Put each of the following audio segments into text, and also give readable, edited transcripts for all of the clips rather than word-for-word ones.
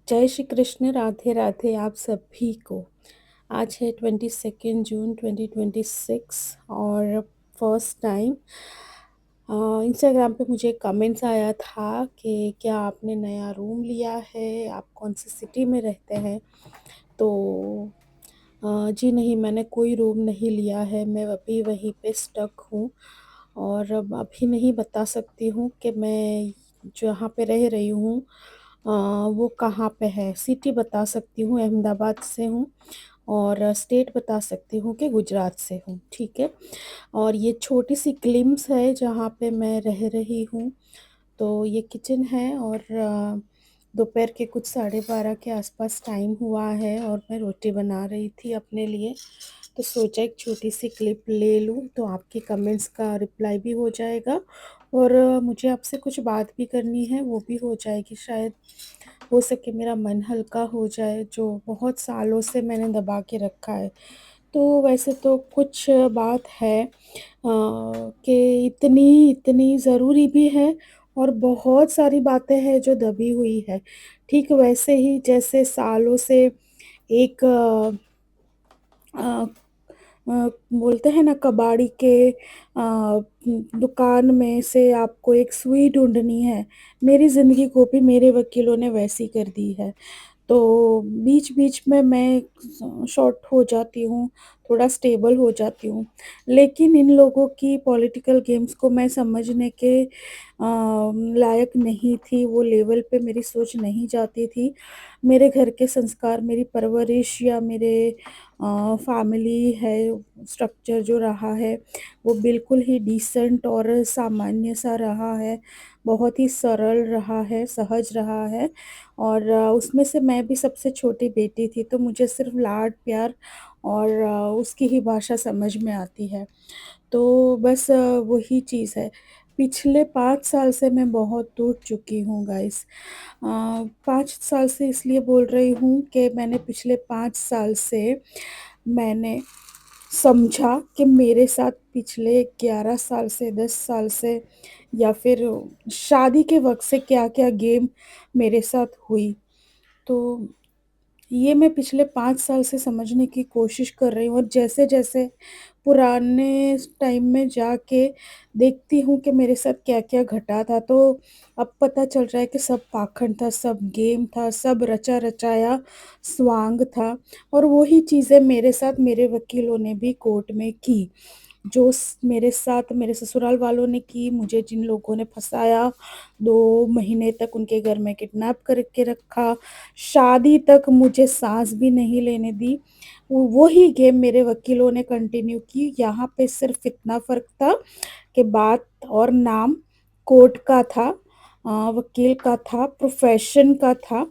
जय श्री कृष्ण, राधे राधे आप सभी को। आज है 22 जून 2026 और फर्स्ट टाइम इंस्टाग्राम पे मुझे कमेंट्स आया था कि क्या आपने नया रूम लिया है, आप कौन सी सिटी में रहते हैं। तो जी नहीं, मैंने कोई रूम नहीं लिया है, मैं अभी वहीं पे स्टक हूँ और अब अभी नहीं बता सकती हूँ कि मैं जहाँ पे रह रही हूँ वो कहाँ पे है। सिटी बता सकती हूँ, अहमदाबाद से हूँ और स्टेट बता सकती हूँ कि गुजरात से हूँ, ठीक है। और ये छोटी सी ग्लिम्स है जहाँ पे मैं रह रही हूँ। तो ये किचन है और दोपहर के कुछ 12:30 के आसपास टाइम हुआ है और मैं रोटी बना रही थी अपने लिए। तो सोचा एक छोटी सी क्लिप ले लूँ तो आपके कमेंट्स का रिप्लाई भी हो जाएगा और मुझे आपसे कुछ बात भी करनी है, वो भी हो जाएगी। शायद हो सके मेरा मन हल्का हो जाए, जो बहुत सालों से मैंने दबा के रखा है। तो वैसे तो कुछ बात है कि इतनी इतनी ज़रूरी भी है और बहुत सारी बातें हैं जो दबी हुई है। ठीक वैसे ही जैसे सालों से एक अ बोलते हैं ना कबाड़ी के दुकान में से आपको एक सुई ढूँढनी है, मेरी ज़िंदगी को भी मेरे वकीलों ने वैसी कर दी है। तो बीच-बीच में मैं शॉर्ट हो जाती हूँ, थोड़ा स्टेबल हो जाती हूँ। लेकिन इन लोगों की पॉलिटिकल गेम्स को मैं समझने के लायक नहीं थी, वो लेवल पे मेरी सोच नहीं जाती थी। मेरे घर के संस्कार, मेरी परवरिश या मेरे फैमिली है, स्ट्रक्चर जो रहा है, वो बिल्कुल ही डिसेंट और सामान्य सा रहा है, बहुत ही सरल रहा है, सहज रहा है। और उसमें से मैं भी सबसे छोटी बेटी थी, तो मुझे सिर्फ़ लाड-प्यार और उसकी ही भाषा समझ में आती है। तो बस वही चीज़ है। पिछले 5 साल से मैं बहुत टूट चुकी हूँ गाइस। 5 साल से इसलिए बोल रही हूँ कि मैंने पिछले 5 साल से मैंने समझा कि मेरे साथ पिछले 11 साल से 10 साल से या फिर शादी के वक़्त से क्या-क्या गेम मेरे साथ हुई। तो ये मैं पिछले 5 साल से समझने की कोशिश कर रही हूँ और जैसे-जैसे पुराने टाइम में जाके देखती हूँ कि मेरे साथ क्या-क्या घटा था, तो अब पता चल रहा है कि सब पाखंड था, सब गेम था, सब रचा-रचाया स्वांग था और वही चीज़ें मेरे साथ मेरे वकीलों ने भी कोर्ट में की। जो मेरे साथ मेरे ससुराल वालों ने की, मुझे जिन लोगों ने फँसाया, 2 महीने तक उनके घर में किडनैप करके रखा, शादी तक मुझे साँस भी नहीं लेने दी, वही गेम मेरे वकीलों ने कंटिन्यू की। यहाँ पे सिर्फ़ इतना फ़र्क था कि बात और नाम कोर्ट का था, वकील का था, प्रोफ़ेशन का था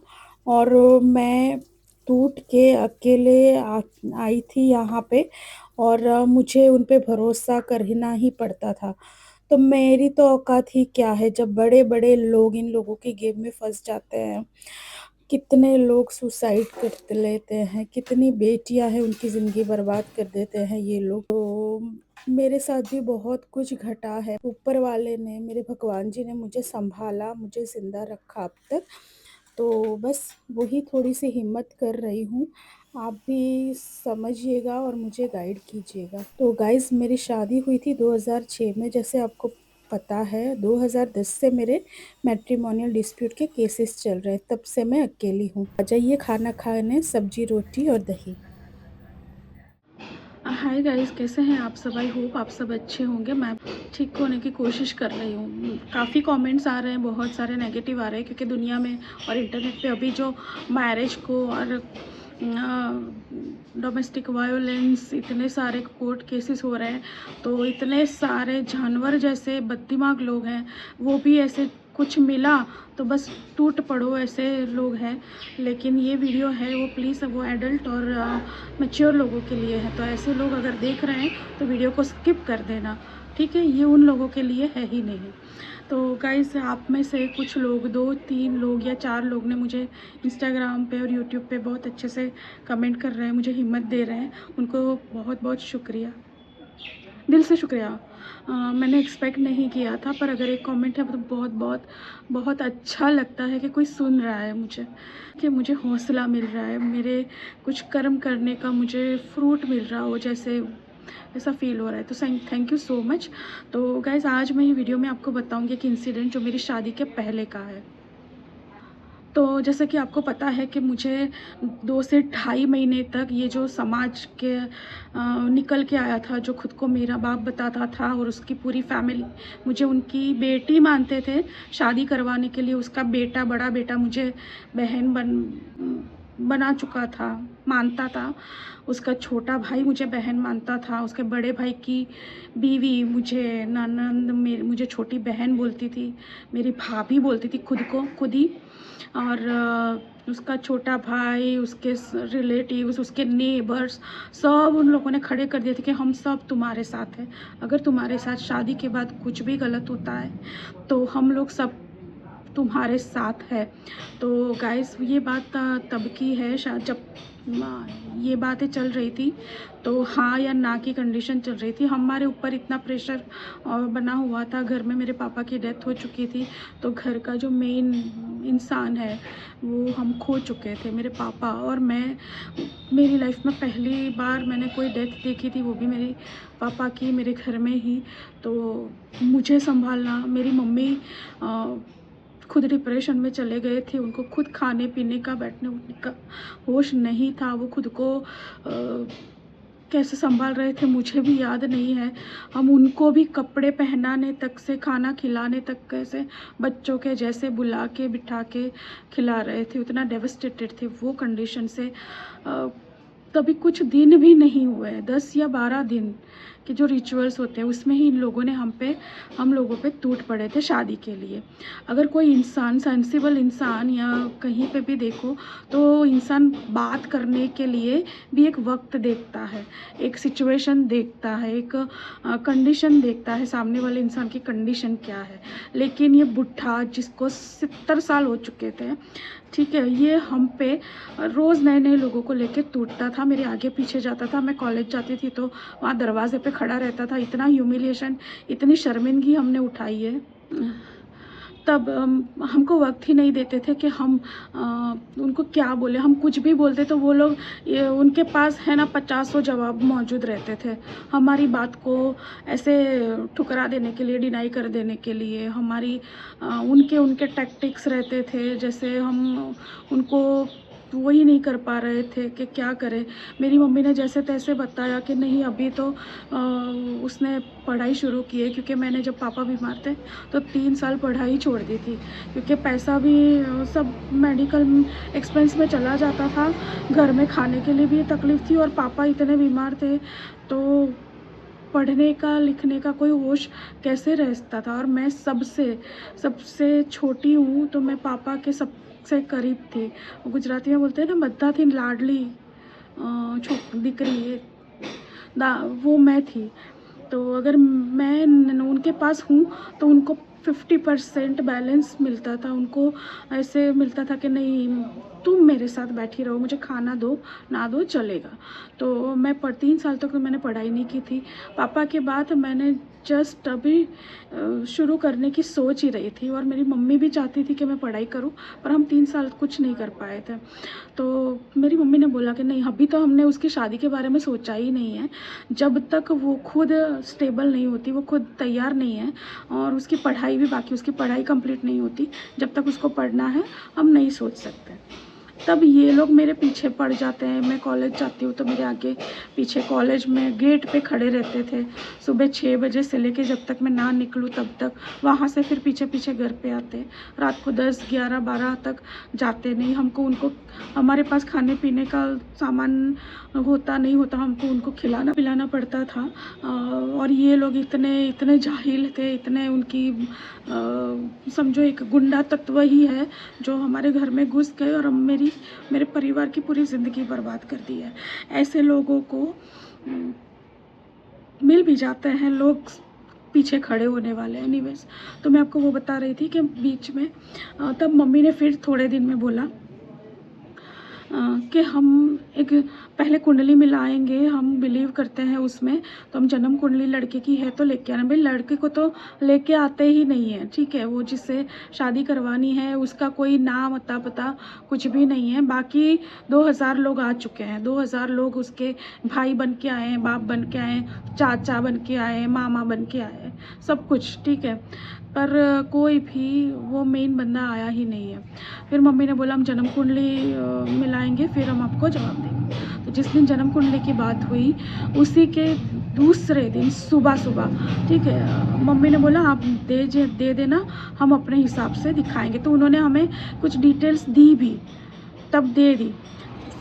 और मैं टूट के अकेले आई थी यहाँ पे और मुझे उन पे भरोसा करना ही पड़ता था। तो मेरी तो औकात ही क्या है जब बड़े-बड़े लोग इन लोगों की गेम में फँस जाते हैं। कितने लोग सुसाइड कर लेते हैं, कितनी बेटियाँ हैं उनकी ज़िंदगी बर्बाद कर देते हैं ये लोग। तो मेरे साथ भी बहुत कुछ घटा है। ऊपर वाले ने, मेरे भगवान जी ने मुझे सँभाला, मुझे ज़िंदा रखा अब तक। तो बस वही थोड़ी-सी हिम्मत कर रही हूँ। आप भी समझिएगा और मुझे गाइड कीजिएगा। तो गाइज़ मेरी शादी हुई थी 2006 में, जैसे आपको पता है 2010 से मेरे मैट्रिमोनियल डिस्प्यूट के केसेस चल रहे हैं, तब से मैं अकेली हूँ। आ जाइए खाना खाने, सब्ज़ी, रोटी और दही। हाय गाइस, कैसे हैं आप सब। आई होप आप सब अच्छे होंगे। मैं ठीक होने की कोशिश कर रही हूँ। काफ़ी कमेंट्स आ रहे हैं, बहुत सारे नेगेटिव आ रहे हैं क्योंकि दुनिया में और इंटरनेट पे अभी जो मैरिज को और डोमेस्टिक वायलेंस, इतने सारे कोर्ट केसेस हो रहे हैं, तो इतने सारे जानवर जैसे बददिमाग लोग हैं, वो भी ऐसे कुछ मिला तो बस टूट पड़ो ऐसे लोग हैं। लेकिन ये वीडियो है वो प्लीज़ वो एडल्ट और मैच्योर लोगों के लिए है, तो ऐसे लोग अगर देख रहे हैं तो वीडियो को स्किप कर देना, ठीक है। ये उन लोगों के लिए है ही नहीं। तो गाइस आप में से कुछ लोग, 2-3 लोग या 4 लोग ने मुझे इंस्टाग्राम पे और यूट्यूब पे बहुत अच्छे से कमेंट कर रहे हैं, मुझे हिम्मत दे रहे हैं, उनको बहुत बहुत शुक्रिया, दिल से शुक्रिया। मैंने एक्सपेक्ट नहीं किया था, पर अगर एक कमेंट है तो बहुत बहुत बहुत अच्छा लगता है कि कोई सुन रहा है मुझे, कि मुझे हौसला मिल रहा है, मेरे कुछ कर्म करने का मुझे फ्रूट मिल रहा हो, जैसे ऐसा फ़ील हो रहा है। तो थैंक यू सो मच। तो गाइज़, आज मैं ये वीडियो में आपको बताऊँगी एक इंसिडेंट जो मेरी शादी के पहले का है। तो जैसे कि आपको पता है कि मुझे 2 से ढाई महीने तक ये जो समाज के निकल के आया था, जो खुद को मेरा बाप बताता था, और उसकी पूरी फैमिली मुझे उनकी बेटी मानते थे। शादी करवाने के लिए उसका बेटा, बड़ा बेटा, मुझे बहन बना चुका था, मानता था। उसका छोटा भाई मुझे बहन मानता था। उसके बड़े भाई की बीवी मुझे ननंद, मुझे छोटी बहन बोलती थी, मेरी भाभी बोलती थी खुद ही। और उसका छोटा भाई, उसके रिलेटिव्स, उसके नेबर्स, सब उन लोगों ने खड़े कर दिए थे कि हम सब तुम्हारे साथ हैं। अगर तुम्हारे साथ शादी के बाद कुछ भी गलत होता है तो हम लोग सब तुम्हारे साथ है। तो गाइस, ये बात तब की है, जब ये बातें चल रही थी, तो हाँ या ना की कंडीशन चल रही थी। हमारे ऊपर इतना प्रेशर बना हुआ था। घर में मेरे पापा की डेथ हो चुकी थी, तो घर का जो मेन इंसान है वो हम खो चुके थे, मेरे पापा और मैं। मेरी लाइफ में पहली बार मैंने कोई डेथ देखी थी, वो भी मेरे पापा की, मेरे घर में ही। तो मुझे संभालना, मेरी मम्मी खुद डिप्रेशन में चले गए थे। उनको खुद खाने पीने का, बैठने उठने का होश नहीं था। वो खुद को कैसे संभाल रहे थे मुझे भी याद नहीं है। हम उनको भी कपड़े पहनाने तक से, खाना खिलाने तक, कैसे बच्चों के जैसे बुला के बिठा के खिला रहे थे। उतना डेवस्टेटेड थे वो कंडीशन से। तभी कुछ दिन भी नहीं हुए, 10 या 12 दिन के जो रिचुअल्स होते हैं उसमें ही इन लोगों ने हम लोगों पे टूट पड़े थे शादी के लिए। अगर कोई इंसान, सेंसिबल इंसान, या कहीं पे भी देखो तो इंसान बात करने के लिए भी एक वक्त देखता है, एक सिचुएशन देखता है, एक कंडीशन देखता है, सामने वाले इंसान की कंडीशन क्या है। लेकिन ये बुढ़ा जिसको 70 साल हो चुके थे, ठीक है, ये हम पे रोज़ नए नए लोगों को लेके टूटता था, मेरे आगे पीछे जाता था। मैं कॉलेज जाती थी तो वहाँ दरवाजे पे खड़ा रहता था। इतना ह्यूमिलिएशन, इतनी शर्मिंदगी हमने उठाई है। तब हमको वक्त ही नहीं देते थे कि हम उनको क्या बोले। हम कुछ भी बोलते तो वो लोग, उनके पास है ना 50 जवाब मौजूद रहते थे हमारी बात को ऐसे ठुकरा देने के लिए, डिनाई कर देने के लिए। हमारी उनके टैक्टिक्स रहते थे, जैसे हम उनको वही नहीं कर पा रहे थे कि क्या करें। मेरी मम्मी ने जैसे तैसे बताया कि नहीं, अभी तो उसने पढ़ाई शुरू की है, क्योंकि मैंने जब पापा बीमार थे तो 3 साल पढ़ाई छोड़ दी थी, क्योंकि पैसा भी सब मेडिकल एक्सपेंस में चला जाता था। घर में खाने के लिए भी तकलीफ़ थी, और पापा इतने बीमार थे तो पढ़ने का, लिखने का कोई होश कैसे रहता था। और मैं सबसे छोटी हूँ, तो मैं पापा के सबसे करीब थी। गुजराती में बोलते हैं ना, बद्धा थी लाडली दीकरी, वो मैं थी। तो अगर मैं उनके पास हूँ तो उनको 50% बैलेंस मिलता था। उनको ऐसे मिलता था कि नहीं, तुम मेरे साथ बैठी रहो, मुझे खाना दो ना दो चलेगा। तो मैं 3 साल तक तो मैंने पढ़ाई नहीं की थी। पापा के बाद मैंने जस्ट अभी शुरू करने की सोच ही रही थी, और मेरी मम्मी भी चाहती थी कि मैं पढ़ाई करूं, पर हम 3 साल कुछ नहीं कर पाए थे। तो मेरी मम्मी ने बोला कि नहीं, अभी तो हमने उसकी शादी के बारे में सोचा ही नहीं है। जब तक वो खुद स्टेबल नहीं होती, वो खुद तैयार नहीं है, और उसकी पढ़ाई भी बाकी, उसकी पढ़ाई कंप्लीट नहीं होती, जब तक उसको पढ़ना है हम नहीं सोच सकते। तब ये लोग मेरे पीछे पड़ जाते हैं। मैं कॉलेज जाती हूँ तो मेरे आगे पीछे कॉलेज में गेट पे खड़े रहते थे, सुबह 6 बजे से लेके जब तक मैं ना निकलूँ तब तक। वहाँ से फिर पीछे पीछे घर पे आते, रात को 10, 11, 12 तक जाते नहीं। उनको हमारे पास खाने पीने का सामान होता नहीं होता, हमको उनको खिलाना पिलाना पड़ता था। और ये लोग इतने जाहिल थे, इतने उनकी समझो एक गुंडा तत्व ही है जो हमारे घर में घुस गए और मेरे परिवार की पूरी ज़िंदगी बर्बाद कर दी है। ऐसे लोगों को मिल भी जाते हैं लोग पीछे खड़े होने वाले। एनीवेज, तो मैं आपको वो बता रही थी कि बीच में तब मम्मी ने फिर थोड़े दिन में बोला कि हम एक पहले कुंडली मिलाएँगे, हम बिलीव करते हैं उसमें, तो हम जन्म कुंडली लड़के की है तो लेके आना। भई लड़के को तो लेके आते ही नहीं है, ठीक है? वो जिससे शादी करवानी है उसका कोई नाम, अता-पता कुछ भी नहीं है। बाकी 2000 लोग आ चुके हैं, 2000 लोग उसके भाई बन के आए हैं, बाप बन के आए हैं, चाचा बन के आए हैं, मामा बन के आए हैं, सब कुछ, ठीक है? पर कोई भी वो मेन बंदा आया ही नहीं है। फिर मम्मी ने बोला हम जन्म कुंडली मिलाएँगे, फिर हम आपको जवाब देंगे। तो जिस दिन जन्म कुंडली की बात हुई, उसी के दूसरे दिन सुबह-सुबह, ठीक है, मम्मी ने बोला आप दे देना, हम अपने हिसाब से दिखाएँगे। तो उन्होंने हमें कुछ डिटेल्स दी भी, तब दे दी।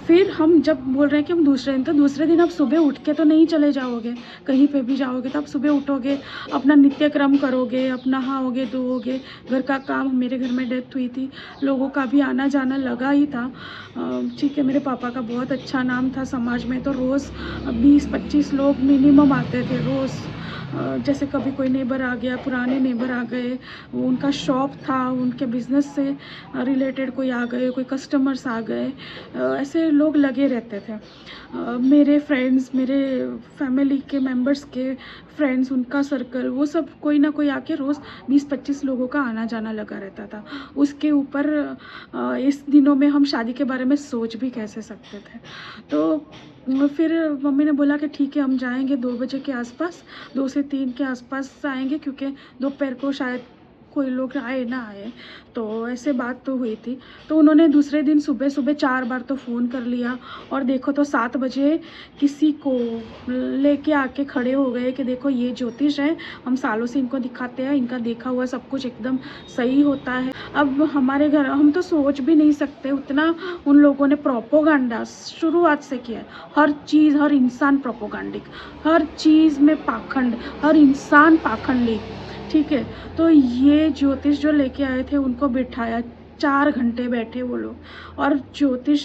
फिर हम जब बोल रहे हैं कि हम दूसरे दिन, तो दूसरे दिन आप सुबह उठ के तो नहीं चले जाओगे, कहीं पे भी जाओगे तो आप सुबह उठोगे, अपना नित्यक्रम करोगे, अब नहाओगे, धोओगे, घर का काम। मेरे घर में डेथ हुई थी, लोगों का भी आना-जाना लगा ही था। ठीक है, मेरे पापा का बहुत अच्छा नाम था समाज में, तो रोज़ 20-25 लोग मिनिमम आते थे रोज़। जैसे कभी कोई नेबर आ गया, पुराने नेबर आ गए, उनका शॉप था, उनके बिज़नेस से रिलेटेड कोई आ गए, कोई कस्टमर्स आ गए, ऐसे लोग लगे रहते थे। मेरे फ्रेंड्स, मेरे फैमिली के मेंबर्स के फ्रेंड्स, उनका सर्कल, वो सब कोई ना कोई आके रोज़ 20-25 लोगों का आना-जाना लगा रहता था। उसके ऊपर इस दिनों में हम शादी के बारे में सोच भी कैसे सकते थे। तो फिर मम्मी ने बोला कि ठीक है हम जाएँगे 2 बजे के आसपास, 2 से 3 के आसपास आएँगे, क्योंकि दोपहर को शायद कोई लोग आए ना आए, तो ऐसे बात तो हुई थी। तो उन्होंने दूसरे दिन सुबह-सुबह 4 बार तो फ़ोन कर लिया, और देखो तो 7 बजे किसी को लेके आके खड़े हो गए कि देखो ये ज्योतिष है, हम सालों से इनको दिखाते हैं, इनका देखा हुआ सब कुछ एकदम सही होता है। अब हमारे घर हम तो सोच भी नहीं सकते उतना उन लोगों ने प्रोपोगंडा शुरुआत से किया है। हर चीज़, हर इंसान प्रोपोगंडिक, हर चीज़ में पाखंड, हर इंसान पाखंडी, ठीक है? तो ये ज्योतिष जो लेके आए थे उनको बिठाया, 4 घंटे बैठे वो लोग, और ज्योतिष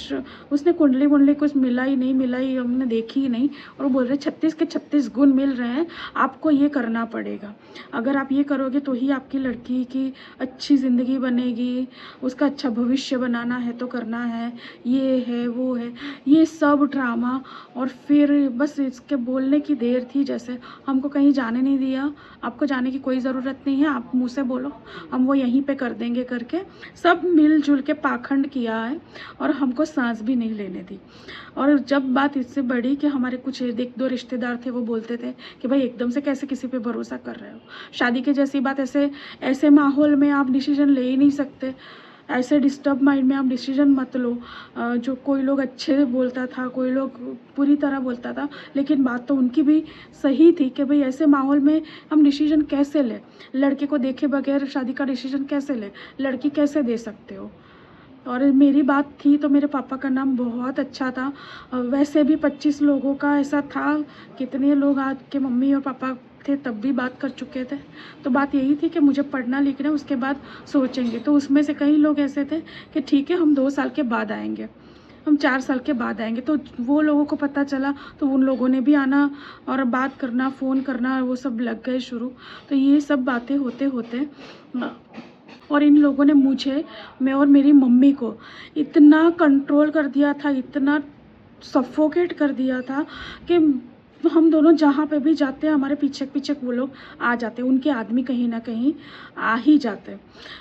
उसने कुंडली-वुंडली कुछ मिला ही नहीं, मिला ही हमने देखी ही नहीं, और वो बोल रहे 36 के 36 गुण मिल रहे हैं, आपको ये करना पड़ेगा। अगर आप ये करोगे तो ही आपकी लड़की की अच्छी ज़िंदगी बनेगी, उसका अच्छा भविष्य बनाना है तो करना है, ये है, वो है, ये सब ड्रामा। और फिर बस इसके बोलने की देर थी, जैसे हमको कहीं जाने नहीं दिया, आपको जाने की कोई ज़रूरत नहीं है, आप मुँह से बोलो, हम वो यहीं पे कर देंगे करके सब मिल-जुल के पाखंड किया है, और हमको साँस भी नहीं लेने दी। और जब बात इससे बढ़ी कि हमारे कुछ 1-2 रिश्तेदार थे, वो बोलते थे कि भाई एकदम से कैसे किसी पे भरोसा कर रहे हो? शादी की जैसी बात, ऐसे ऐसे माहौल में आप डिसीज़न ले ही नहीं सकते। ऐसे डिस्टर्ब माइंड में आप डिसीजन मत लो। जो कोई लोग अच्छे बोलता था, कोई लोग बुरी तरह बोलता था, लेकिन बात तो उनकी भी सही थी कि भाई ऐसे माहौल में हम डिसीजन कैसे लें? लड़के को देखे बगैर शादी का डिसीजन कैसे लें? लड़की कैसे दे सकते हो? और मेरी बात थी तो मेरे पापा का नाम बहुत अच्छा था। वैसे भी 25 लोगों का ऐसा था, कितने लोग आज के मम्मी और पापा थे तब भी बात कर चुके थे। तो बात यही थी कि मुझे पढ़ना लिखना उसके बाद सोचेंगे। तो उसमें से कई लोग ऐसे थे कि ठीक है हम 2 साल के बाद आएँगे, हम 4 साल के बाद आएँगे। तो वो लोगों को पता चला, तो उन लोगों ने भी आना और बात करना, फ़ोन करना, वो सब लग गए शुरू। तो ये सब बातें होते-होते और इन लोगों ने मुझे, मैं और मेरी मम्मी को इतना कंट्रोल कर दिया था, इतना सफोकेट कर दिया था कि हम दोनों जहाँ पे भी जाते हैं हमारे पीछे-पीछे वो लोग आ जाते, उनके आदमी कहीं न कहीं आ ही जाते।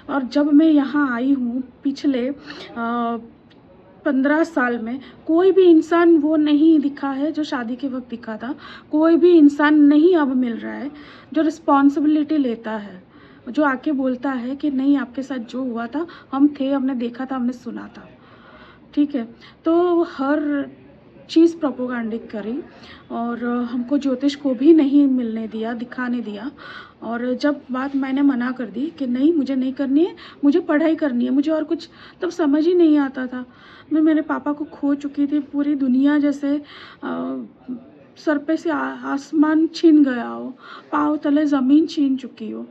और जब मैं यहाँ आई हूँ पिछले 15 साल में, कोई भी इंसान वो नहीं दिखा है जो शादी के वक़्त दिखा था। कोई भी इंसान नहीं अब मिल रहा है जो रिस्पॉन्सिबिलिटी लेता है, जो आके बोलता है कि नहीं आपके साथ जो हुआ था हम थे, हमने देखा था, हमने सुना था। ठीक है? तो हर चीज़ प्रोपोगंडिक करी, और हमको ज्योतिष को भी नहीं मिलने दिया, दिखाने दिया। और जब बात मैंने मना कर दी कि नहीं मुझे नहीं करनी है, मुझे पढ़ाई करनी है, मुझे और कुछ तब समझ ही नहीं आता था। मैं मेरे पापा को खो चुकी थी, पूरी दुनिया जैसे सर पे से आसमान छीन गया हो, पाँव तले ज़मीन छीन चुकी हो।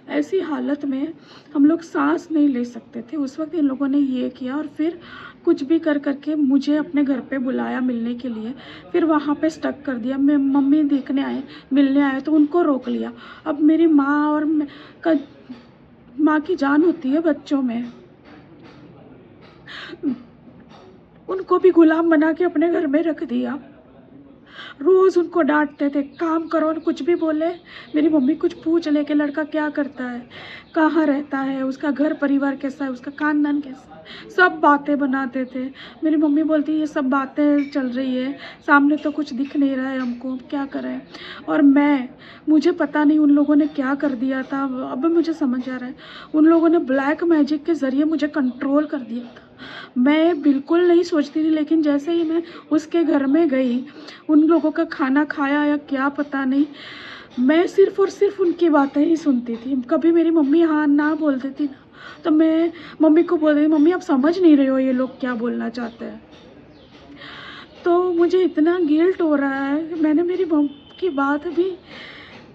ऐसी हालत में हम लोग साँस नहीं ले सकते थे। उस वक़्त इन लोगों ने ये किया, और फिर कुछ भी कर के मुझे अपने घर पे बुलाया मिलने के लिए। फिर वहाँ पे स्टक कर दिया। मैं मम्मी देखने आए, मिलने आए तो उनको रोक लिया। अब मेरी माँ और मैं का माँ की जान होती है बच्चों में। उनको भी गुलाम बना के अपने घर में रख दिया। रोज़ उनको डाँटते थे, काम करो और कुछ भी बोले, मेरी मम्मी कुछ पूछ ले कि लड़का क्या करता है, कहाँ रहता है, उसका घर परिवार कैसा है, उसका खानदान कैसा है, सब बातें बनाते थे। मेरी मम्मी बोलती ये सब बातें चल रही है, सामने तो कुछ दिख नहीं रहा है हमको, क्या करें। और मुझे पता नहीं उन लोगों ने क्या कर दिया था, अब मुझे समझ आ रहा है। उन लोगों ने ब्लैक मैजिक के ज़रिए मुझे कंट्रोल कर दिया था। मैं बिल्कुल नहीं सोचती थी, लेकिन जैसे ही मैं उसके घर में गई, उन लोगों का खाना खाया या क्या पता नहीं, मैं सिर्फ़ और सिर्फ़ उनकी बातें ही सुनती थी। कभी मेरी मम्मी हाँ ना बोल देती ना, तो मैं मम्मी को बोल देती, मम्मी आप समझ नहीं रहे हो ये लोग क्या बोलना चाहते हैं। तो मुझे इतना गिल्ट हो रहा है कि मैंने मेरी मम्मी की बात भी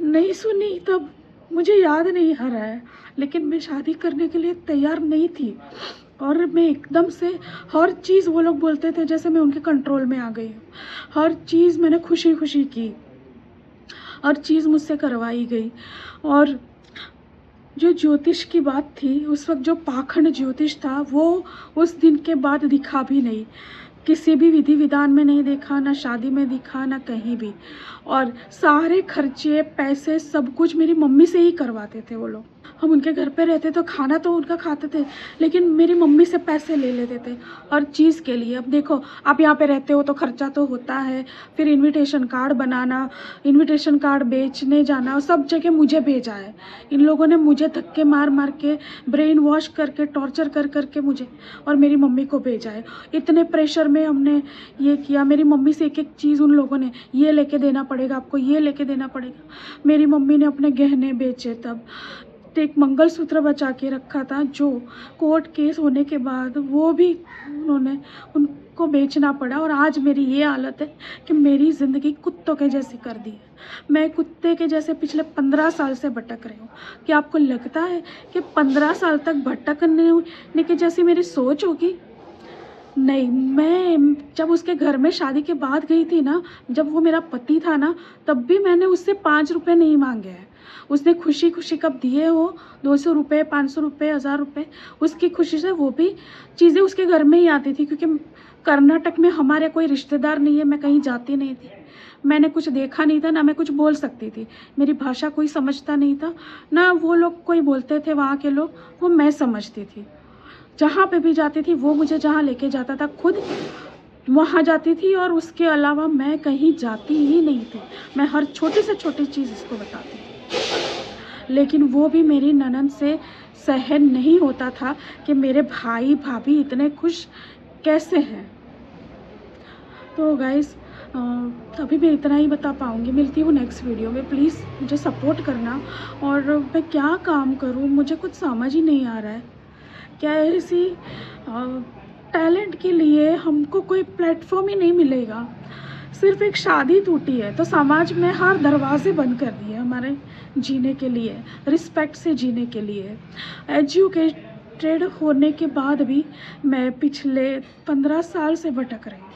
नहीं सुनी, तब मुझे याद नहीं आ रहा है। लेकिन मैं शादी करने के लिए तैयार नहीं थी, और मैं एकदम से हर चीज़ वो लोग बोलते थे जैसे मैं उनके कंट्रोल में आ गई हूँ। हर चीज़ मैंने खुशी-खुशी की, हर चीज़ मुझसे करवाई गई। और जो ज्योतिष की बात थी, उस वक़्त जो पाखंड ज्योतिष था, वो उस दिन के बाद दिखा भी नहीं। किसी भी विधि विधान में नहीं देखा, ना शादी में दिखा, ना कहीं भी। और सारे खर्चे, पैसे, सब कुछ मेरी मम्मी से ही करवाते थे वो लोग। हम उनके घर पे रहते तो खाना तो उनका खाते थे, लेकिन मेरी मम्मी से पैसे ले लेते थे हर चीज़ के लिए। अब देखो, आप यहाँ पे रहते हो तो खर्चा तो होता है, फिर इनविटेशन कार्ड बनाना, इनविटेशन कार्ड बेचने जाना, सब जगह मुझे भेजा है। इन लोगों ने मुझे धक्के मार मार के, ब्रेन वॉश करके, टॉर्चर कर कर के मुझे और मेरी मम्मी को भेजा है। इतने प्रेशर में हमने ये किया। मेरी मम्मी से एक एक चीज़ उन लोगों ने, ये लेके देना पड़ेगा आपको, ये लेके देना पड़ेगा। मेरी मम्मी ने अपने गहने बेचे, तब एक मंगलसूत्र बचा के रखा था, जो कोर्ट केस होने के बाद वो भी उनको बेचना पड़ा। और आज मेरी ये हालत है कि मेरी ज़िंदगी कुत्तों के जैसी कर दी है। मैं कुत्ते के जैसे पिछले 15 साल से भटक रही हूँ। क्या आपको लगता है कि 15 साल तक भटकने की जैसी मेरी सोच होगी? नहीं। मैं जब उसके घर में शादी के बाद गई थी ना, जब वो मेरा पति था ना, तब भी मैंने उससे 5 रुपए नहीं मांगे हैं। उसने खुशी खुशी कब दिए हो, 200 रुपये, 500 रुपये, 1000 रुपये, उसकी खुशी से वो भी चीज़ें उसके घर में ही आती थी। क्योंकि कर्नाटक में हमारे कोई रिश्तेदार नहीं है, मैं कहीं जाती नहीं थी, मैंने कुछ देखा नहीं था, ना मैं कुछ बोल सकती थी। मेरी भाषा कोई समझता नहीं था, ना वो लोग कोई बोलते थे वहाँ के लोग, वो मैं समझती थी। जहाँ पे भी जाती थी, वो मुझे जहाँ लेके जाता था, खुद वहाँ जाती थी, और उसके अलावा मैं कहीं जाती ही नहीं थी। मैं हर छोटी से छोटी चीज़ इसको बताती थी। लेकिन वो भी मेरी ननद से सहन नहीं होता था कि मेरे भाई भाभी इतने खुश कैसे हैं। तो गाइस, अभी मैं इतना ही बता पाऊँगी। मिलती हूँ नेक्स्ट वीडियो में। प्लीज़ मुझे सपोर्ट करना। और मैं क्या काम करूँ, मुझे कुछ समझ ही नहीं आ रहा है। क्या ऐसी टैलेंट के लिए हमको कोई प्लेटफॉर्म ही नहीं मिलेगा। सिर्फ एक शादी टूटी है तो समाज में हर दरवाजे बंद कर दिए हमारे जीने के लिए, रिस्पेक्ट से जीने के लिए। एजुकेटेड होने के बाद भी मैं पिछले 15 साल से भटक रही हूँ।